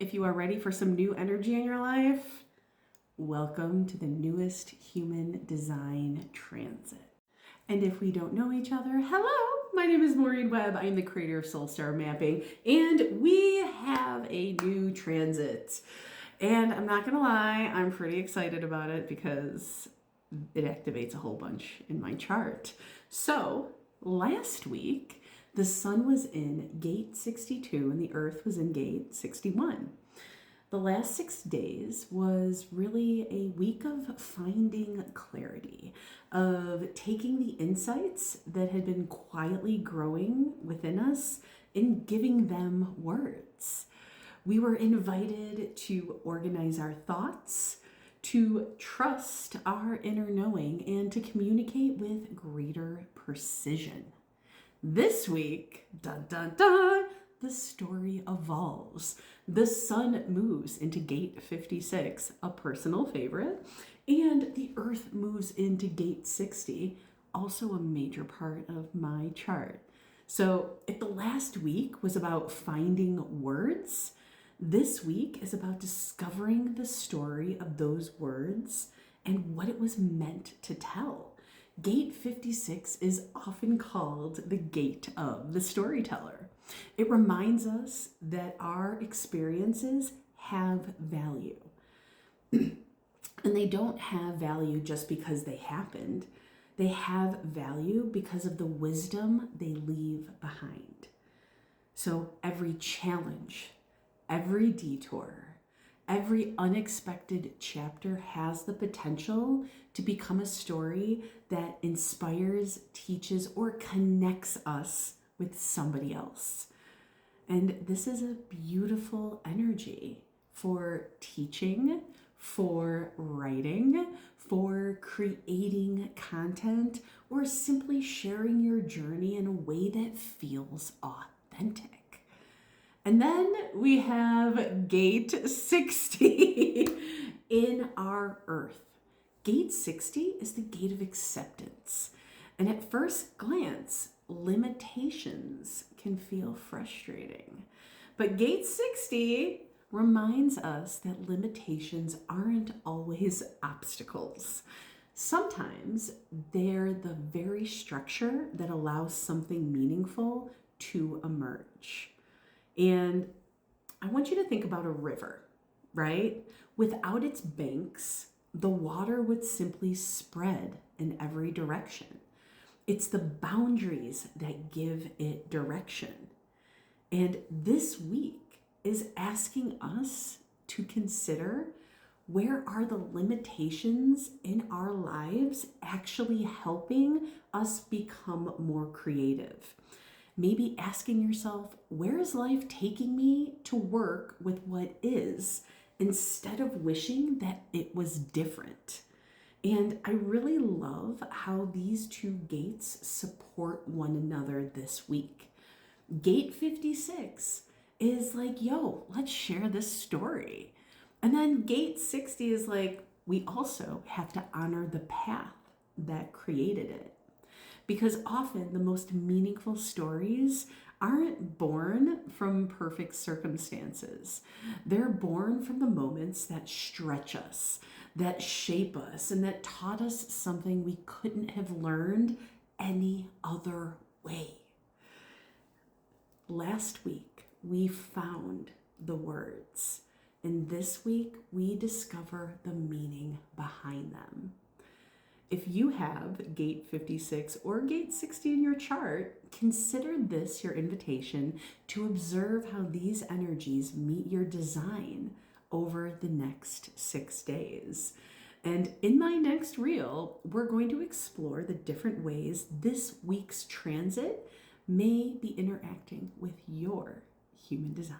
If you are ready for some new energy in your life, welcome to the newest human design transit. And if we don't know each other, hello, my name is Maureen Webb. I am the creator of SoulStar Mapping, and we have a new transit. And I'm not gonna lie, I'm pretty excited about it because it activates a whole bunch in my chart. So last week, the sun was in gate 62 and the earth was in gate 61. The last 6 days was really a week of finding clarity, of taking the insights that had been quietly growing within us and giving them words. We were invited to organize our thoughts, to trust our inner knowing, and to communicate with greater precision. This week, dun dun dun, the story evolves. The sun moves into gate 56, a personal favorite, and the earth moves into gate 60, also a major part of my chart. So if the last week was about finding words, this week is about discovering the story of those words and what it was meant to tell. Gate 56 is often called the gate of the storyteller. It reminds us that our experiences have value. And they don't have value just because they happened. They have value because of the wisdom they leave behind. So every challenge, every detour, every unexpected chapter has the potential to become a story that inspires, teaches, or connects us with somebody else. And this is a beautiful energy for teaching, for writing, for creating content, or simply sharing your journey in a way that feels authentic. And then we have gate 60 in our earth. Gate 60 is the gate of acceptance. And at first glance, limitations can feel frustrating. But gate 60 reminds us that limitations aren't always obstacles. Sometimes they're the very structure that allows something meaningful to emerge. And I want you to think about a river, right? Without its banks, the water would simply spread in every direction. It's the boundaries that give it direction. And this week is asking us to consider, where are the limitations in our lives actually helping us become more creative? Maybe asking yourself, where is life taking me to work with what is, instead of wishing that it was different? And I really love how these two gates support one another this week. Gate 56 is like, yo, let's share this story. And then gate 60 is like, we also have to honor the path that created it. Because often the most meaningful stories aren't born from perfect circumstances. They're born from the moments that stretch us, that shape us, and that taught us something we couldn't have learned any other way. Last week, we found the words, and this week, we discover the meaning behind them. If you have gate 56 or gate 60 in your chart, consider this your invitation to observe how these energies meet your design over the next 6 days. And in my next reel, we're going to explore the different ways this week's transit may be interacting with your human design.